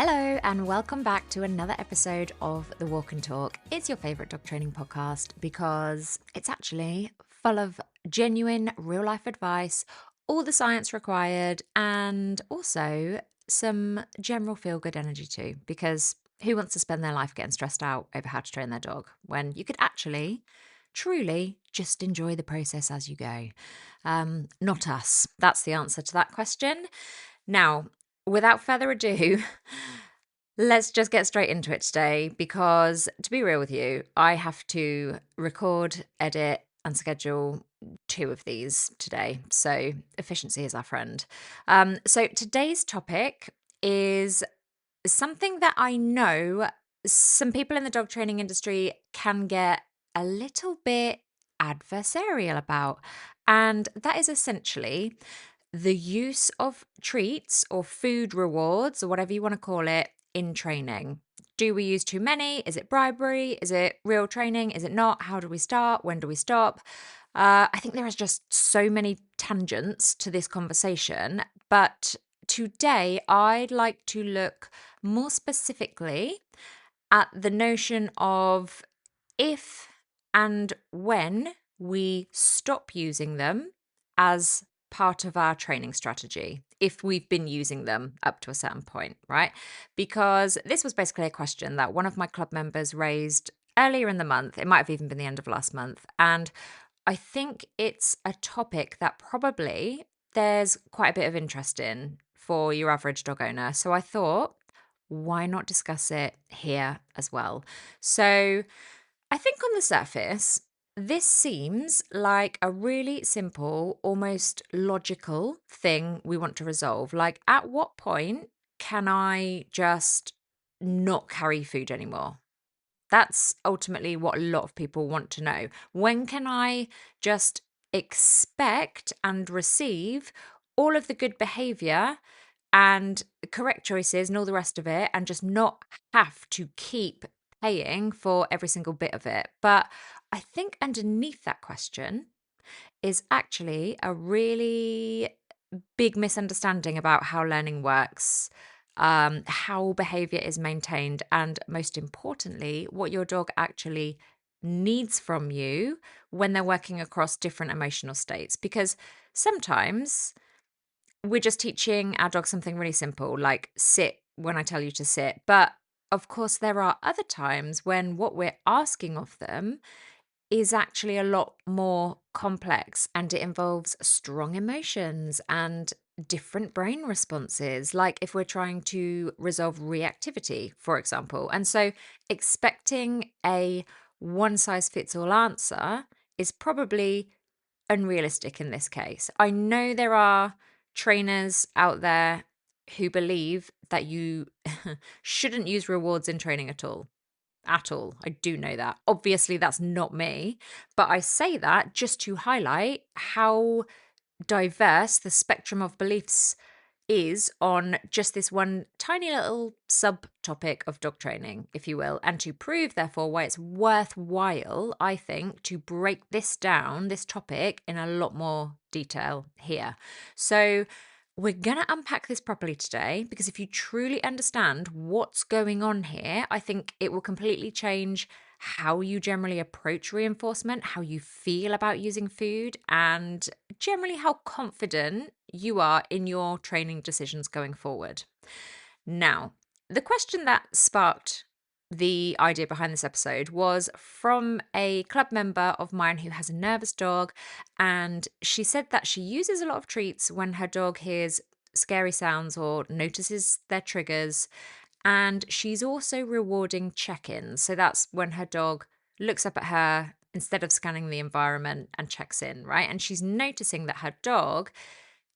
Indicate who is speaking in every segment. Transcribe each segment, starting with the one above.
Speaker 1: Hello, and welcome back to another episode of The Walk and Talk. It's your favourite dog training podcast because it's actually full of genuine, real life advice, all the science required, and also some general feel good energy too. Because who wants to spend their life getting stressed out over how to train their dog when you could actually, truly just enjoy the process as you go? Not us. That's the answer to that question. Now, without further ado, let's just get straight into it today because, to be real with you, I have to record, edit, and schedule 2 of these today. So, efficiency is our friend. So, today's topic is something that I know some people in the dog training industry can get a little bit adversarial about. And that is essentially the use of treats or food rewards or whatever you want to call it in training. Do we use too many? Is it bribery? Is it real training? Is it not? How do we start? When do we stop? I think there is just so many tangents to this conversation, but today I'd like to look more specifically at the notion of if and when we stop using them as part of our training strategy, if we've been using them up to a certain point, right? Because this was basically a question that one of my club members raised earlier in the month. It might have even been the end of last month. And I think it's a topic that probably there's quite a bit of interest in for your average dog owner. So I thought, why not discuss it here as well? So I think on the surface, this seems like a really simple, almost logical thing we want to resolve. Like, at what point can I just not carry food anymore? That's ultimately what a lot of people want to know. When can I just expect and receive all of the good behavior and correct choices and all the rest of it, and just not have to keep paying for every single bit of it? But I think underneath that question is actually a really big misunderstanding about how learning works, how behavior is maintained, and most importantly, what your dog actually needs from you when they're working across different emotional states. Because sometimes we're just teaching our dog something really simple, like sit when I tell you to sit. But of course, there are other times when what we're asking of them is actually a lot more complex and it involves strong emotions and different brain responses, like if we're trying to resolve reactivity, for example. And so expecting a one size fits all answer is probably unrealistic in this case. I know there are trainers out there who believe that you shouldn't use rewards in training at all. At all. I do know that. Obviously, that's not me, but I say that just to highlight how diverse the spectrum of beliefs is on just this one tiny little subtopic of dog training, if you will, and to prove, therefore, why it's worthwhile, I think, to break this down, this topic, in a lot more detail here. So, we're going to unpack this properly today because if you truly understand what's going on here, I think it will completely change how you generally approach reinforcement, how you feel about using food, and generally how confident you are in your training decisions going forward. Now, the question that sparked the idea behind this episode was from a club member of mine who has a nervous dog. And she said that she uses a lot of treats when her dog hears scary sounds or notices their triggers. And she's also rewarding check ins. So that's when her dog looks up at her instead of scanning the environment and checks in, right? And she's noticing that her dog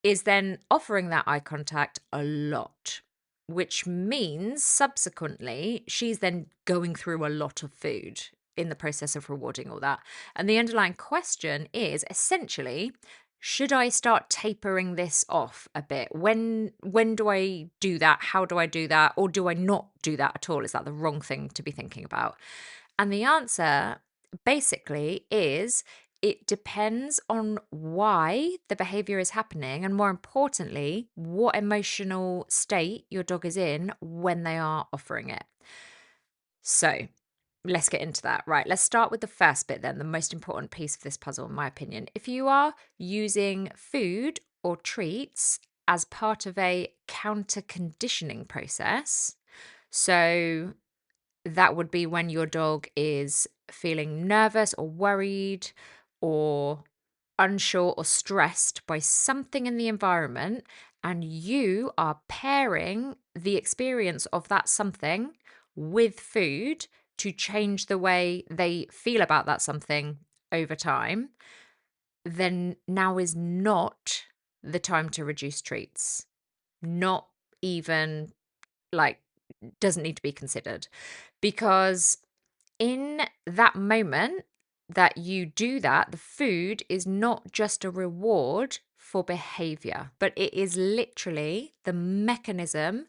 Speaker 1: is then offering that eye contact a lot, which means subsequently she's then going through a lot of food in the process of rewarding all that. And the underlying question is essentially, should I start tapering this off a bit? When do I do that? How do I do that? Or do I not do that at all? Is that the wrong thing to be thinking about? And the answer basically is it depends on why the behavior is happening, and more importantly, what emotional state your dog is in when they are offering it. So let's get into that. Right. Let's start with the first bit then, the most important piece of this puzzle, in my opinion. If you are using food or treats as part of a counter conditioning process, so that would be when your dog is feeling nervous or worried or unsure or stressed by something in the environment, and you are pairing the experience of that something with food to change the way they feel about that something over time, then now is not the time to reduce treats. Not even like, doesn't need to be considered, because in that moment that you do that, the food is not just a reward for behavior, but it is literally the mechanism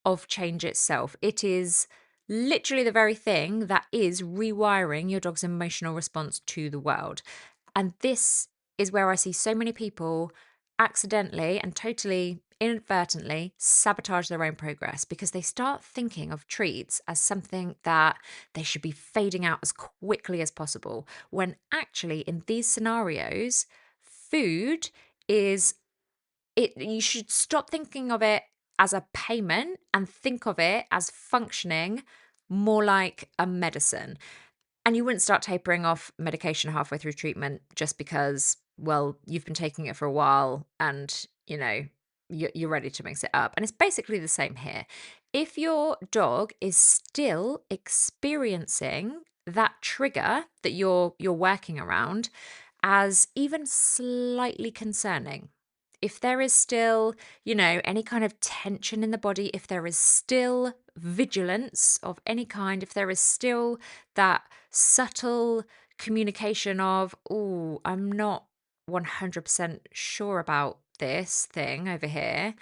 Speaker 1: of change itself. It is literally the very thing that is rewiring your dog's emotional response to the world. And this is where I see so many people accidentally and totally inadvertently sabotage their own progress, because they start thinking of treats as something that they should be fading out as quickly as possible, when actually in these scenarios, food is it. You should stop thinking of it as a payment and think of it as functioning more like a medicine. And you wouldn't start tapering off medication halfway through treatment just because, well, you've been taking it for a while and, you're ready to mix it up. And it's basically the same here. If your dog is still experiencing that trigger that you're working around as even slightly concerning, if there is still, any kind of tension in the body, if there is still vigilance of any kind, if there is still that subtle communication of, oh, I'm not 100% sure about this thing over here,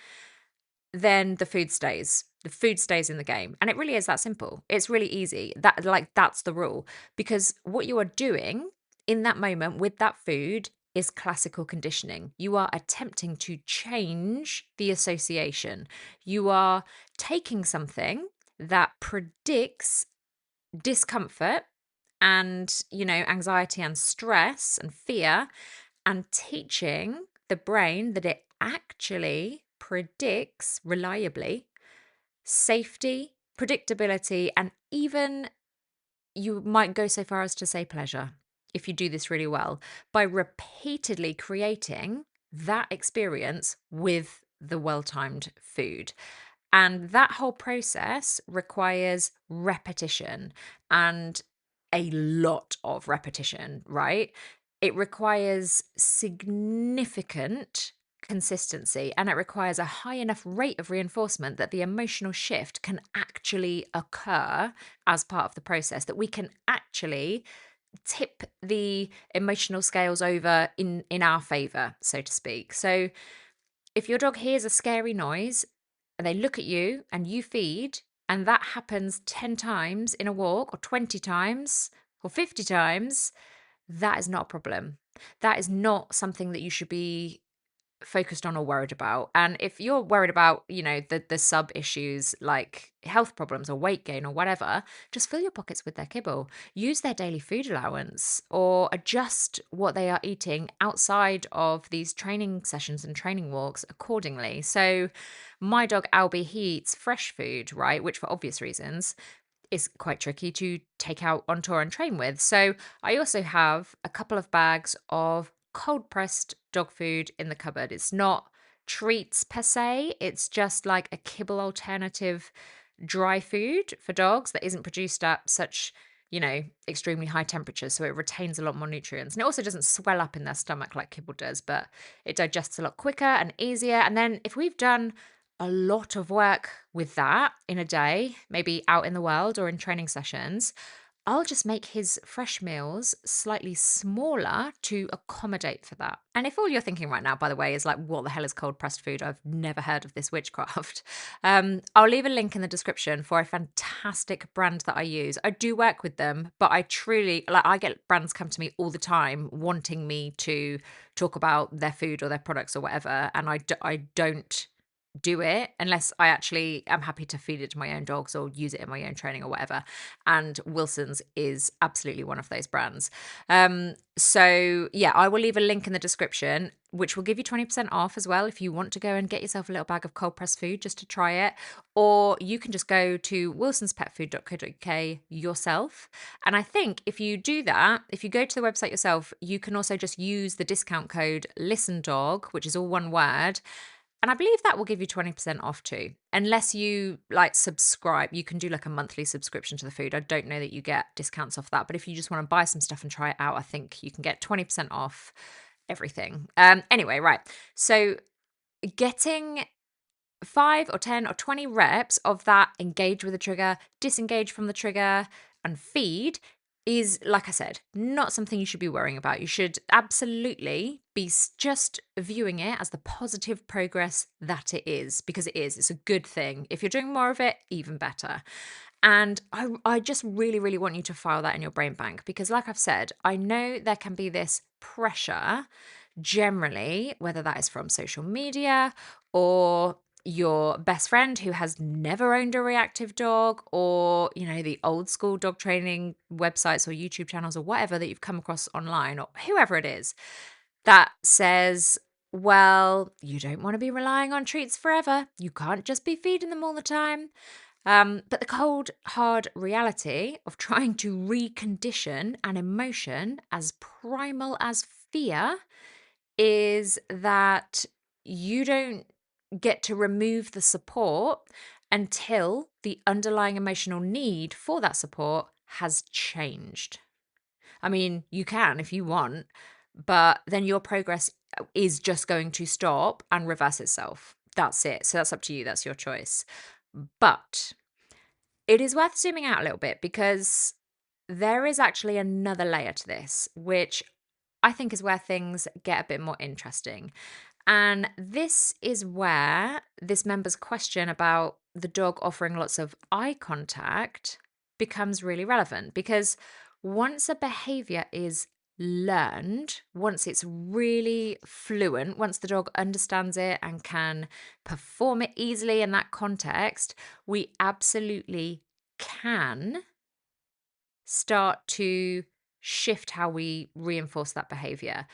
Speaker 1: then the food stays. The food stays in the game. And it really is that simple. It's really easy. That's the rule. Because what you are doing in that moment with that food is classical conditioning. You are attempting to change the association. You are taking something that predicts discomfort and, anxiety and stress and fear, and teaching the brain that it actually predicts reliably safety, predictability, and even you might go so far as to say pleasure if you do this really well, by repeatedly creating that experience with the well timed food. And that whole process requires repetition, and a lot of repetition, right? It requires significant consistency, and it requires a high enough rate of reinforcement that the emotional shift can actually occur as part of the process, that we can actually tip the emotional scales over in our favor, so to speak. So if your dog hears a scary noise and they look at you and you feed, and that happens 10 times in a walk, or 20 times, or 50 times, that is not a problem. That is not something that you should be focused on or worried about. And if you're worried about, the sub issues like health problems or weight gain or whatever, just fill your pockets with their kibble. Use their daily food allowance, or adjust what they are eating outside of these training sessions and training walks accordingly. So my dog Albie, he eats fresh food, right? Which for obvious reasons is quite tricky to take out on tour and train with. So I also have a couple of bags of cold pressed dog food in the cupboard. It's not treats per se, it's just like a kibble alternative dry food for dogs that isn't produced at such, extremely high temperatures. So it retains a lot more nutrients. And it also doesn't swell up in their stomach like kibble does, but it digests a lot quicker and easier. And then if we've done a lot of work with that in a day, maybe out in the world or in training sessions, I'll just make his fresh meals slightly smaller to accommodate for that. And if all you're thinking right now, by the way, is like, what the hell is cold pressed food? I've never heard of this witchcraft. I'll leave a link in the description for a fantastic brand that I use. I do work with them, but I truly, like, I get brands come to me all the time wanting me to talk about their food or their products or whatever. And I don't do it unless I actually am happy to feed it to my own dogs or use it in my own training or whatever. And Wilson's is absolutely one of those brands. So yeah, I will leave a link in the description, which will give you 20% off as well if you want to go and get yourself a little bag of cold pressed food just to try it. Or you can just go to wilsonspetfood.co.uk yourself. And I think if you do that, if you go to the website yourself, you can also just use the discount code LISTENDOG, which is all one word. And I believe that will give you 20% off too. Unless you like subscribe, you can do like a monthly subscription to the food. I don't know that you get discounts off that, but if you just want to buy some stuff and try it out, I think you can get 20% off everything. Anyway, right. So getting 5 or 10 or 20 reps of that engage with the trigger, disengage from the trigger, and feed is, like I said, not something you should be worrying about. You should absolutely be just viewing it as the positive progress that it is, because it is. It's a good thing. If you're doing more of it, even better. And I just really, really want you to file that in your brain bank because, like I've said, I know there can be this pressure generally, whether that is from social media or your best friend who has never owned a reactive dog, or the old school dog training websites or YouTube channels or whatever that you've come across online, or whoever it is that says, well, you don't want to be relying on treats forever, you can't just be feeding them all the time. But the cold hard reality of trying to recondition an emotion as primal as fear is that you don't get to remove the support until the underlying emotional need for that support has changed. I mean, you can if you want, but then your progress is just going to stop and reverse itself. That's it. So that's up to you. That's your choice. But it is worth zooming out a little bit because there is actually another layer to this, which I think is where things get a bit more interesting. And this is where this member's question about the dog offering lots of eye contact becomes really relevant, because once a behavior is learned, once it's really fluent, once the dog understands it and can perform it easily in that context, we absolutely can start to shift how we reinforce that behavior.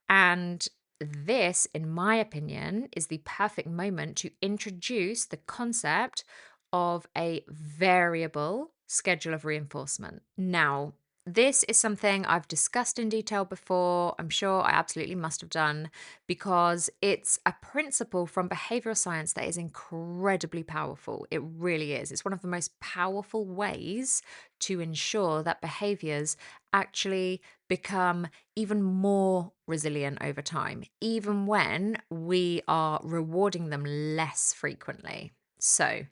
Speaker 1: And this, in my opinion, is the perfect moment to introduce the concept of a variable schedule of reinforcement. Now, this is something I've discussed in detail before. I'm sure I absolutely must have done, because it's a principle from behavioral science that is incredibly powerful. It really is. It's one of the most powerful ways to ensure that behaviors actually become even more resilient over time, even when we are rewarding them less frequently. So,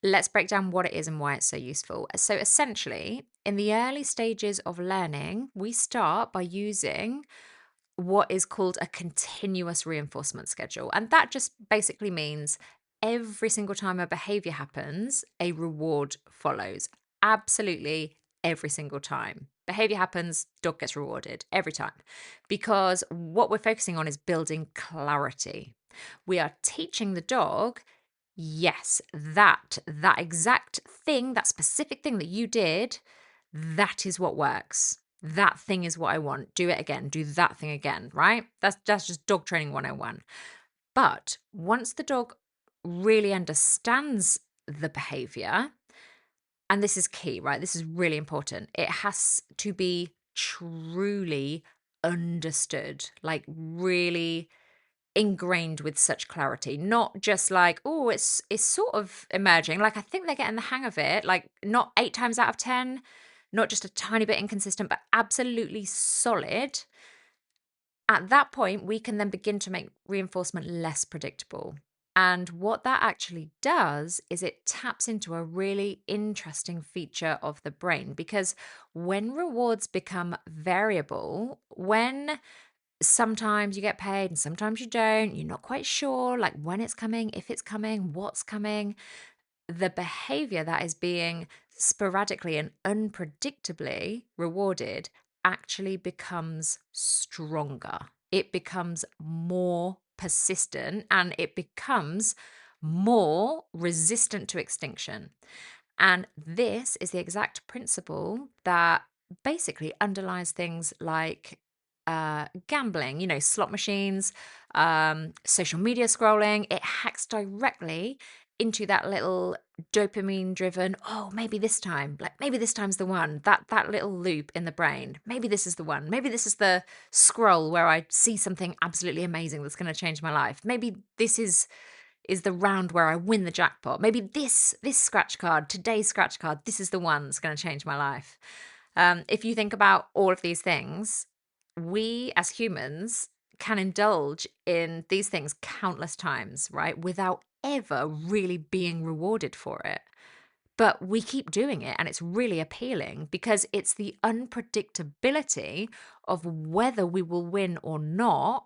Speaker 1: let's break down what it is and why it's so useful. So, essentially, in the early stages of learning, we start by using what is called a continuous reinforcement schedule. And that just basically means every single time a behavior happens, a reward follows. Absolutely every single time. Behavior happens, dog gets rewarded every time. Because what we're focusing on is building clarity. We are teaching the dog, yes, that exact thing, that specific thing that you did, that is what works. That thing is what I want. Do it again. Do that thing again, right? That's just dog training 101. But once the dog really understands the behavior, and this is key, right? This is really important. It has to be truly understood, like really ingrained with such clarity, not just like, oh, it's sort of emerging. Like, I think they're getting the hang of it, like not 8 times out of 10, not just a tiny bit inconsistent, but absolutely solid. At that point, we can then begin to make reinforcement less predictable. And what that actually does is it taps into a really interesting feature of the brain, because when rewards become variable, when sometimes you get paid and sometimes you don't, you're not quite sure like when it's coming, if it's coming, what's coming, the behavior that is being sporadically and unpredictably rewarded actually becomes stronger. It becomes more persistent and it becomes more resistant to extinction. And this is the exact principle that basically underlies things like gambling, slot machines, social media scrolling. It hacks directly into that little dopamine driven, oh, maybe this time, like maybe this time's the one, that little loop in the brain. Maybe this is the one. Maybe this is the scroll where I see something absolutely amazing that's going to change my life. Maybe this is the round where I win the jackpot. Maybe this scratch card, today's scratch card, this is the one that's going to change my life. If you think about all of these things, we as humans can indulge in these things countless times, right? Without ever really being rewarded for it. But we keep doing it, and it's really appealing because it's the unpredictability of whether we will win or not,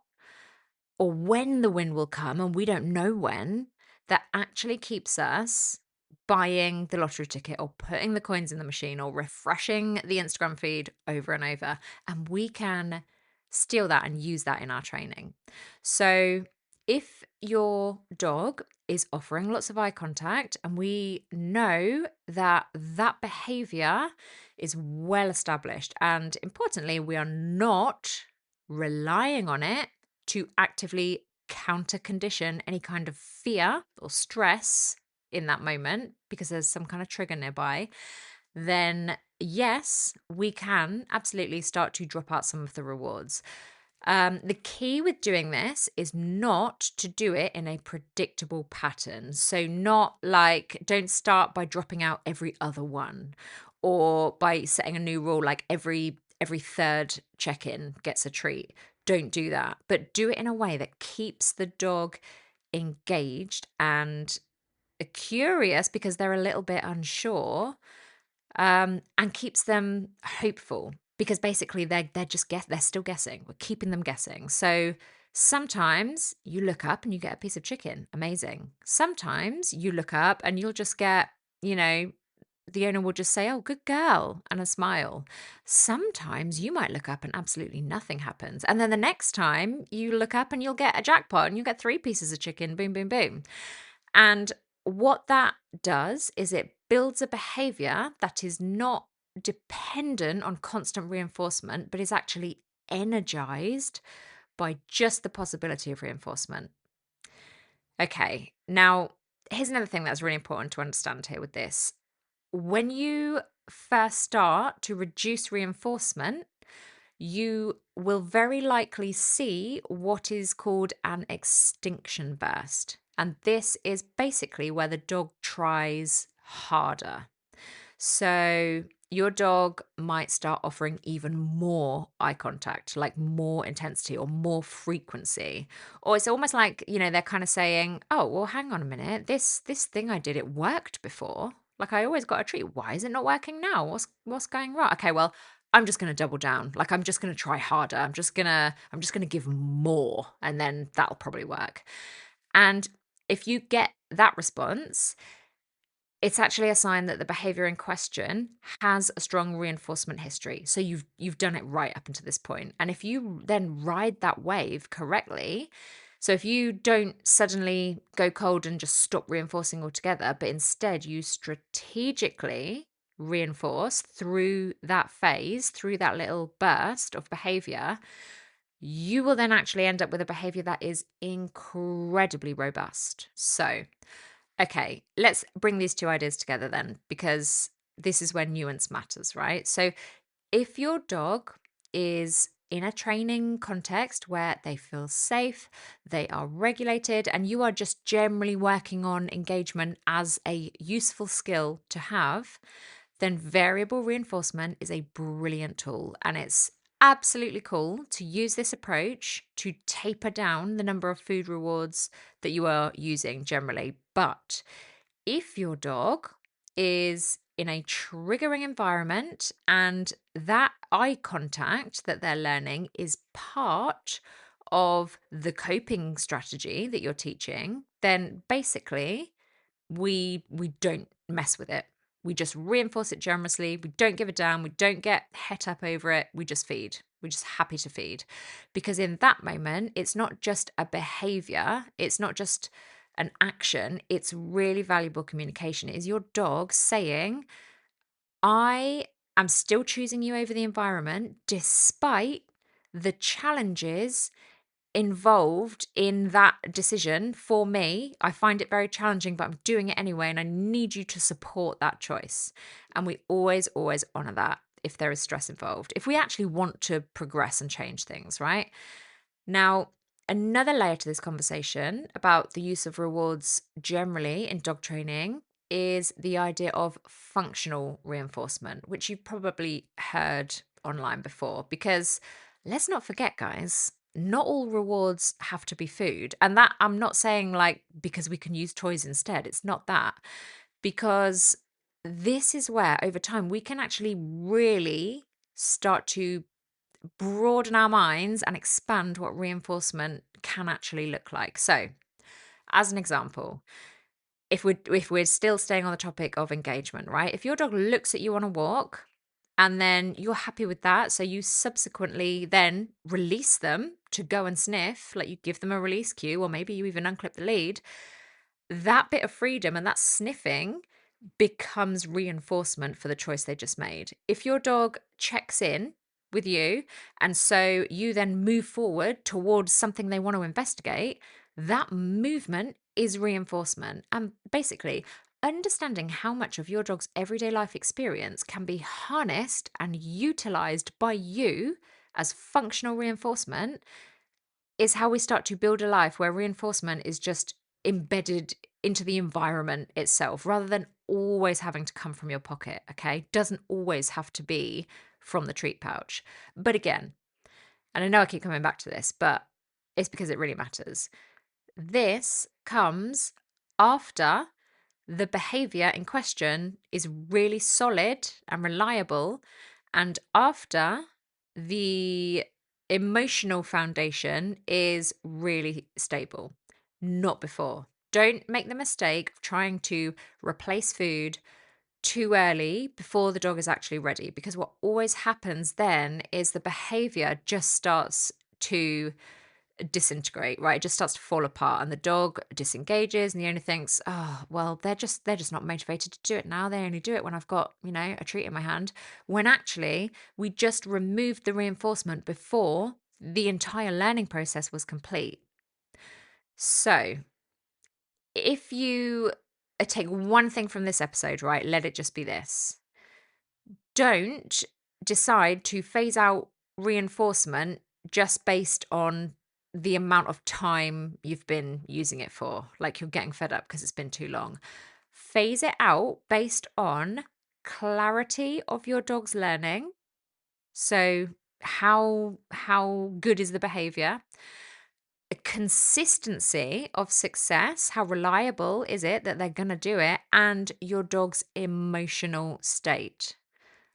Speaker 1: or when the win will come, and we don't know when, that actually keeps us buying the lottery ticket or putting the coins in the machine or refreshing the Instagram feed over and over. And we can steal that and use that in our training. So if your dog is offering lots of eye contact, and we know that that behavior is well established, and importantly, we are not relying on it to actively counter condition any kind of fear or stress in that moment because there's some kind of trigger nearby, then yes, we can absolutely start to drop out some of the rewards. The key with doing this is not to do it in a predictable pattern. So, not like, don't start by dropping out every other one, or by setting a new rule like every third check-in gets a treat. Don't do that, but do it in a way that keeps the dog engaged and curious because they're a little bit unsure, and keeps them hopeful because basically they're still guessing. We're keeping them guessing. So sometimes you look up and you get a piece of chicken, amazing. Sometimes you look up and you'll just get, the owner will just say, "Oh, good girl," and a smile. Sometimes you might look up and absolutely nothing happens. And then the next time you look up and you'll get a jackpot and you'll get 3 pieces of chicken, boom, boom, boom. And what that does is it builds a behavior that is not dependent on constant reinforcement, but is actually energized by just the possibility of reinforcement. Okay, now here's another thing that's really important to understand here with this. When you first start to reduce reinforcement, you will very likely see what is called an extinction burst. And this is basically where the dog tries harder. So your dog might start offering even more eye contact, like more intensity or more frequency. Or it's almost like, they're kind of saying, "Oh, well, hang on a minute. This thing I did, it worked before. Like I always got a treat. Why is it not working now? What's going wrong? Okay, well, I'm just going to double down. Like I'm just going to try harder. I'm just going to give more, and then that'll probably work." And if you get that response, it's actually a sign that the behavior in question has a strong reinforcement history. So you've done it right up until this point. And if you then ride that wave correctly, so if you don't suddenly go cold and just stop reinforcing altogether, but instead you strategically reinforce through that phase, through that little burst of behavior, you will then actually end up with a behavior that is incredibly robust. So okay, let's bring these two ideas together then, because this is where nuance matters, right? So, if your dog is in a training context where they feel safe, they are regulated, and you are just generally working on engagement as a useful skill to have, then variable reinforcement is a brilliant tool, and it's absolutely cool to use this approach to taper down the number of food rewards that you are using generally. But if your dog is in a triggering environment and that eye contact that they're learning is part of the coping strategy that you're teaching, then basically we don't mess with it. We just reinforce it generously. We don't give a damn. We don't get het up over it. We just feed. We're just happy to feed. Because in that moment, it's not just a behavior, it's not just an action, it's really valuable communication. It is your dog saying, I am still choosing you over the environment despite the challenges involved in that decision for me. I find it very challenging, but I'm doing it anyway. And I need you to support that choice. And we always, always honor that if there is stress involved, if we actually want to progress and change things, right? Now, another layer to this conversation about the use of rewards generally in dog training is the idea of functional reinforcement, which you've probably heard online before. Because let's not forget, guys, not all rewards have to be food. And that I'm not saying like because we can use toys instead, it's not that. Because this is where over time we can actually really start to broaden our minds and expand what reinforcement can actually look like. So, as an example, if we're still staying on the topic of engagement, right? If your dog looks at you on a walk and then you're happy with that, so you subsequently then release them to go and sniff, like you give them a release cue, or maybe you even unclip the lead, that bit of freedom and that sniffing becomes reinforcement for the choice they just made. If your dog checks in with you and so you then move forward towards something they want to investigate, that movement is reinforcement. And basically, understanding how much of your dog's everyday life experience can be harnessed and utilized by you as functional reinforcement is how we start to build a life where reinforcement is just embedded into the environment itself rather than always having to come from your pocket. Okay. Doesn't always have to be from the treat pouch. But again, and I know I keep coming back to this, but it's because it really matters. This comes after the behavior in question is really solid and reliable, and after the emotional foundation is really stable, not before. Don't make the mistake of trying to replace food too early before the dog is actually ready, because what always happens then is the behavior just starts to disintegrate, right? It just starts to fall apart and the dog disengages and the owner thinks, oh, well, they're just not motivated to do it now. They only do it when I've got, a treat in my hand. When actually we just removed the reinforcement before the entire learning process was complete. So if you take one thing from this episode, right, let it just be this. Don't decide to phase out reinforcement just based on the amount of time you've been using it for. Like you're getting fed up because it's been too long. Phase it out based on clarity of your dog's learning. So how good is the behavior? A consistency of success, how reliable is it that they're going to do it, and your dog's emotional state.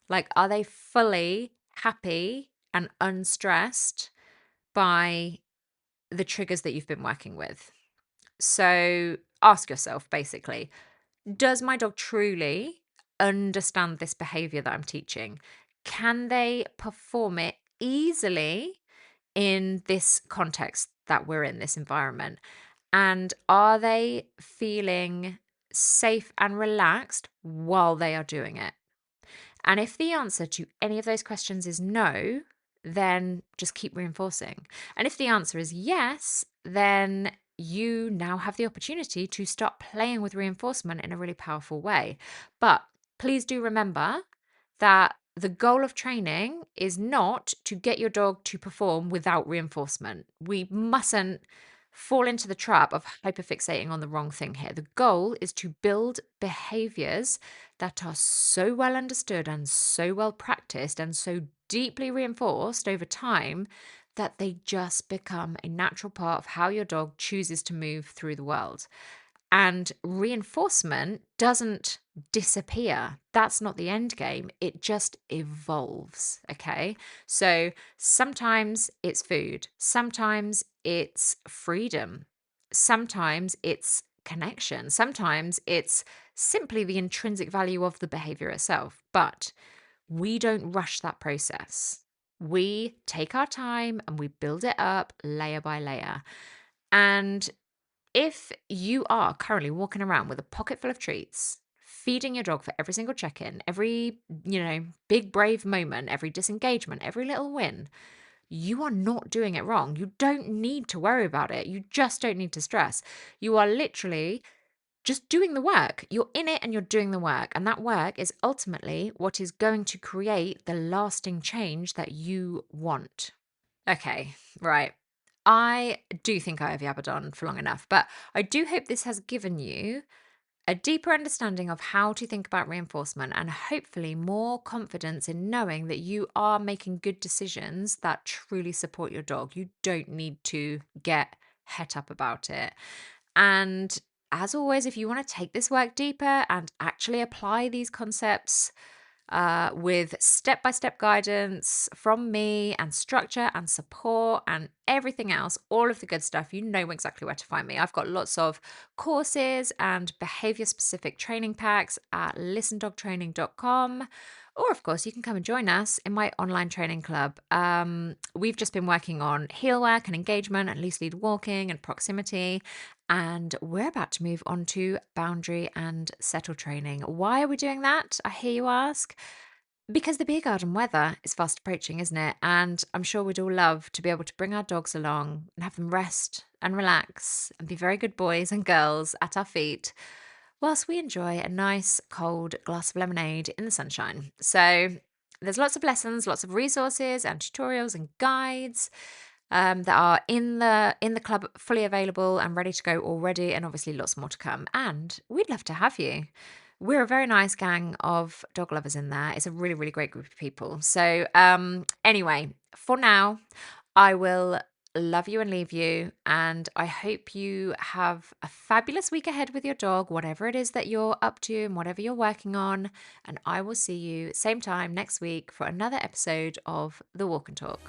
Speaker 1: Like, are they fully happy and unstressed by the triggers that you've been working with? So ask yourself basically, does my dog truly understand this behavior that I'm teaching? Can they perform it easily in this context that we're in, this environment? And are they feeling safe and relaxed while they are doing it? And if the answer to any of those questions is no, then just keep reinforcing. And if the answer is yes, then you now have the opportunity to start playing with reinforcement in a really powerful way. But please do remember that the goal of training is not to get your dog to perform without reinforcement. We mustn't fall into the trap of hyperfixating on the wrong thing here. The goal is to build behaviors that are so well understood and so well practiced and so deeply reinforced over time that they just become a natural part of how your dog chooses to move through the world. And reinforcement doesn't disappear. That's not the end game. It just evolves. Okay. So sometimes it's food, sometimes it's freedom, sometimes it's connection, sometimes it's simply the intrinsic value of the behavior itself. But we don't rush that process. We take our time and we build it up layer by layer. And if you are currently walking around with a pocket full of treats, feeding your dog for every single check in, every, big brave moment, every disengagement, every little win, you are not doing it wrong. You don't need to worry about it. You just don't need to stress. You are literally just doing the work. You're in it and you're doing the work. And that work is ultimately what is going to create the lasting change that you want. Okay, right. I do think I have yabbered on for long enough, but I do hope this has given you a deeper understanding of how to think about reinforcement and hopefully more confidence in knowing that you are making good decisions that truly support your dog. You don't need to get het up about it. And as always, if you want to take this work deeper and actually apply these concepts with step by step guidance from me and structure and support and everything else, all of the good stuff, you know exactly where to find me. I've got lots of courses and behavior specific training packs at listendogtraining.com. Or, of course, you can come and join us in my online training club. We've just been working on heel work and engagement and loose lead walking and proximity. And we're about to move on to boundary and settle training. Why are we doing that? I hear you ask. Because the beer garden weather is fast approaching, isn't it? And I'm sure we'd all love to be able to bring our dogs along and have them rest and relax and be very good boys and girls at our feet whilst we enjoy a nice cold glass of lemonade in the sunshine. So there's lots of lessons, lots of resources and tutorials and guides that are in the club, fully available and ready to go already, and obviously lots more to come. And we'd love to have you. We're a very nice gang of dog lovers in there. It's a really, really great group of people. So anyway, for now, I will love you and leave you. And I hope you have a fabulous week ahead with your dog, whatever it is that you're up to and whatever you're working on. And I will see you same time next week for another episode of The Walk and Talk.